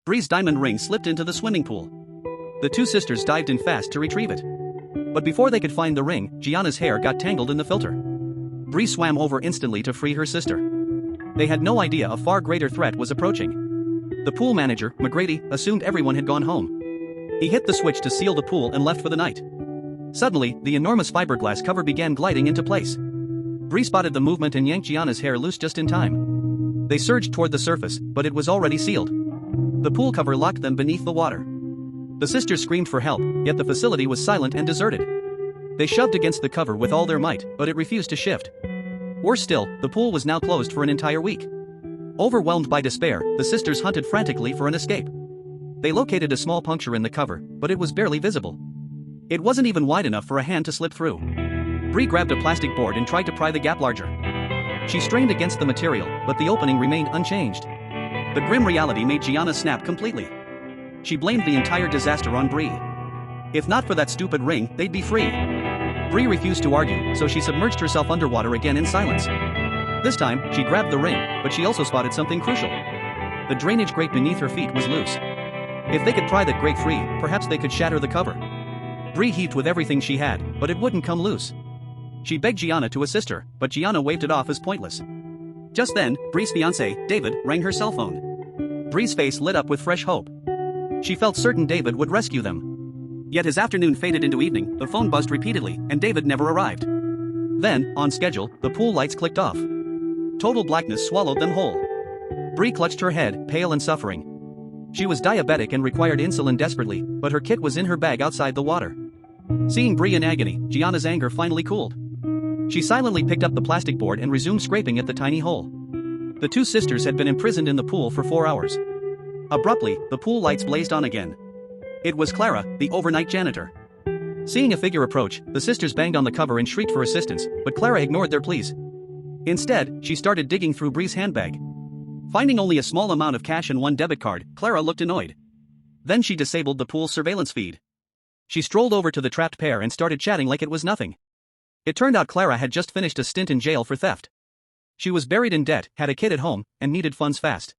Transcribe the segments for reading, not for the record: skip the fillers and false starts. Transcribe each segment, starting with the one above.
Bree's diamond ring slipped into the swimming pool. The two sisters dived in fast to retrieve it. But before they could find the ring, Gianna's hair got tangled in the filter. Bree swam over instantly to free her sister. They had no idea a far greater threat was approaching. The pool manager, McGrady, assumed everyone had gone home. He hit the switch to seal the pool and left for the night. Suddenly, the enormous fiberglass cover began gliding into place. Bree spotted the movement and yanked Gianna's hair loose just in time. They surged toward the surface, but it was already sealed. The pool cover locked them beneath the water. The sisters screamed for help, yet the facility was silent and deserted. They shoved against the cover with all their might, but it refused to shift. Worse still, the pool was now closed for an entire week. Overwhelmed by despair, the sisters hunted frantically for an escape. They located a small puncture in the cover, but it was barely visible. It wasn't even wide enough for a hand to slip through. Bree grabbed a plastic board and tried to pry the gap larger. She strained against the material, but the opening remained unchanged. The grim reality made Gianna snap completely. She blamed the entire disaster on Bree. If not for that stupid ring, they'd be free. Bree refused to argue, so she submerged herself underwater again in silence. This time, she grabbed the ring, but she also spotted something crucial. The drainage grate beneath her feet was loose. If they could pry that grate free, perhaps they could shatter the cover. Bree heaved with everything she had, but it wouldn't come loose. She begged Gianna to assist her, but Gianna waved it off as pointless. Just then, Bree's fiancé, David, rang her cell phone. Bree's face lit up with fresh hope. She felt certain David would rescue them. Yet as afternoon faded into evening, the phone buzzed repeatedly, and David never arrived. Then, on schedule, the pool lights clicked off. Total blackness swallowed them whole. Bree clutched her head, pale and suffering. She was diabetic and required insulin desperately, but her kit was in her bag outside the water. Seeing Bree in agony, Gianna's anger finally cooled. She silently picked up the plastic board and resumed scraping at the tiny hole. The two sisters had been imprisoned in the pool for 4 hours. Abruptly, the pool lights blazed on again. It was Clara, the overnight janitor. Seeing a figure approach, the sisters banged on the cover and shrieked for assistance, but Clara ignored their pleas. Instead, she started digging through Bree's handbag. Finding only a small amount of cash and one debit card, Clara looked annoyed. Then she disabled the pool's surveillance feed. She strolled over to the trapped pair and started chatting like it was nothing. It turned out Clara had just finished a stint in jail for theft. She was buried in debt, had a kid at home, and needed funds fast.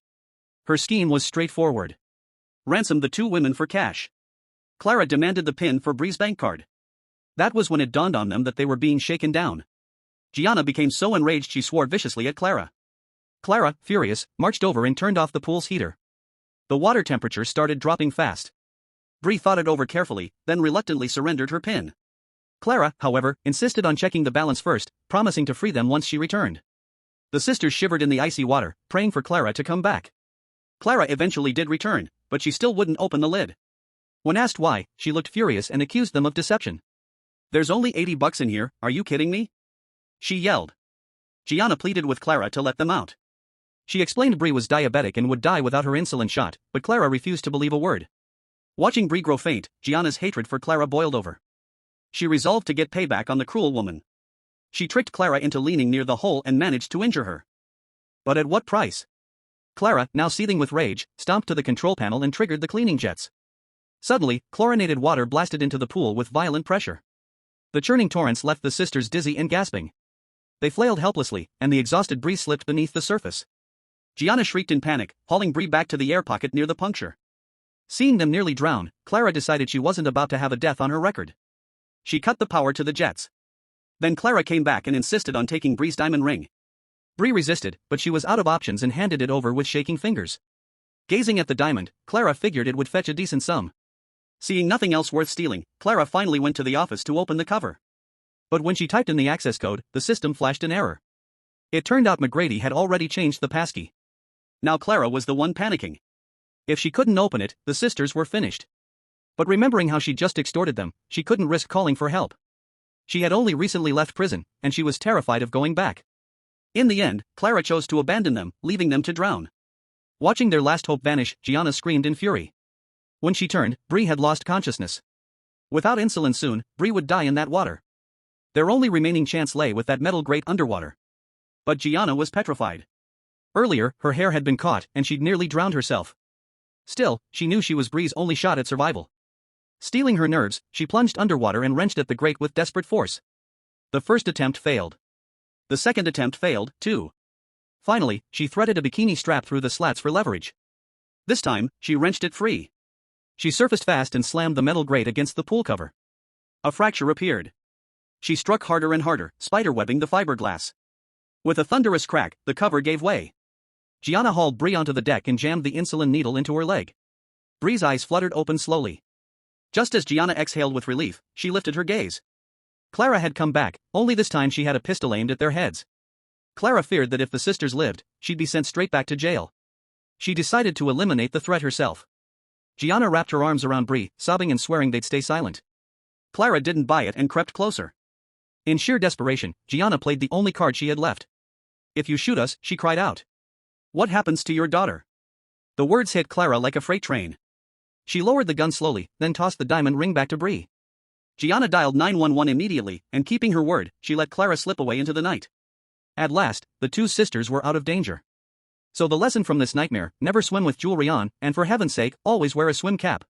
Her scheme was straightforward. Ransom the two women for cash. Clara demanded the PIN for Bree's bank card. That was when it dawned on them that they were being shaken down. Gianna became so enraged she swore viciously at Clara. Clara, furious, marched over and turned off the pool's heater. The water temperature started dropping fast. Bree thought it over carefully, then reluctantly surrendered her PIN. Clara, however, insisted on checking the balance first, promising to free them once she returned. The sisters shivered in the icy water, praying for Clara to come back. Clara eventually did return, but she still wouldn't open the lid. When asked why, she looked furious and accused them of deception. "There's only $80 in here, are you kidding me?" she yelled. Gianna pleaded with Clara to let them out. She explained Bree was diabetic and would die without her insulin shot, but Clara refused to believe a word. Watching Bree grow faint, Gianna's hatred for Clara boiled over. She resolved to get payback on the cruel woman. She tricked Clara into leaning near the hole and managed to injure her. But at what price? Clara, now seething with rage, stomped to the control panel and triggered the cleaning jets. Suddenly, chlorinated water blasted into the pool with violent pressure. The churning torrents left the sisters dizzy and gasping. They flailed helplessly, and the exhausted Bree slipped beneath the surface. Gianna shrieked in panic, hauling Bree back to the air pocket near the puncture. Seeing them nearly drown, Clara decided she wasn't about to have a death on her record. She cut the power to the jets. Then Clara came back and insisted on taking Bree's diamond ring. Bree resisted, but she was out of options and handed it over with shaking fingers. Gazing at the diamond, Clara figured it would fetch a decent sum. Seeing nothing else worth stealing, Clara finally went to the office to open the cover. But when she typed in the access code, the system flashed an error. It turned out McGrady had already changed the passkey. Now Clara was the one panicking. If she couldn't open it, the sisters were finished. But remembering how she just extorted them, she couldn't risk calling for help. She had only recently left prison, and she was terrified of going back. In the end, Clara chose to abandon them, leaving them to drown. Watching their last hope vanish, Gianna screamed in fury. When she turned, Bree had lost consciousness. Without insulin soon, Bree would die in that water. Their only remaining chance lay with that metal grate underwater. But Gianna was petrified. Earlier, her hair had been caught, and she'd nearly drowned herself. Still, she knew she was Bree's only shot at survival. Steeling her nerves, she plunged underwater and wrenched at the grate with desperate force. The first attempt failed. The second attempt failed, too. Finally, she threaded a bikini strap through the slats for leverage. This time, she wrenched it free. She surfaced fast and slammed the metal grate against the pool cover. A fracture appeared. She struck harder and harder, spiderwebbing the fiberglass. With a thunderous crack, the cover gave way. Gianna hauled Bree onto the deck and jammed the insulin needle into her leg. Bree's eyes fluttered open slowly. Just as Gianna exhaled with relief, she lifted her gaze. Clara had come back, only this time she had a pistol aimed at their heads. Clara feared that if the sisters lived, she'd be sent straight back to jail. She decided to eliminate the threat herself. Gianna wrapped her arms around Bree, sobbing and swearing they'd stay silent. Clara didn't buy it and crept closer. In sheer desperation, Gianna played the only card she had left. "If you shoot us," she cried out. "What happens to your daughter?" The words hit Clara like a freight train. She lowered the gun slowly, then tossed the diamond ring back to Bree. Gianna dialed 911 immediately, and keeping her word, she let Clara slip away into the night. At last, the two sisters were out of danger. So the lesson from this nightmare: never swim with jewelry on, and for heaven's sake, always wear a swim cap.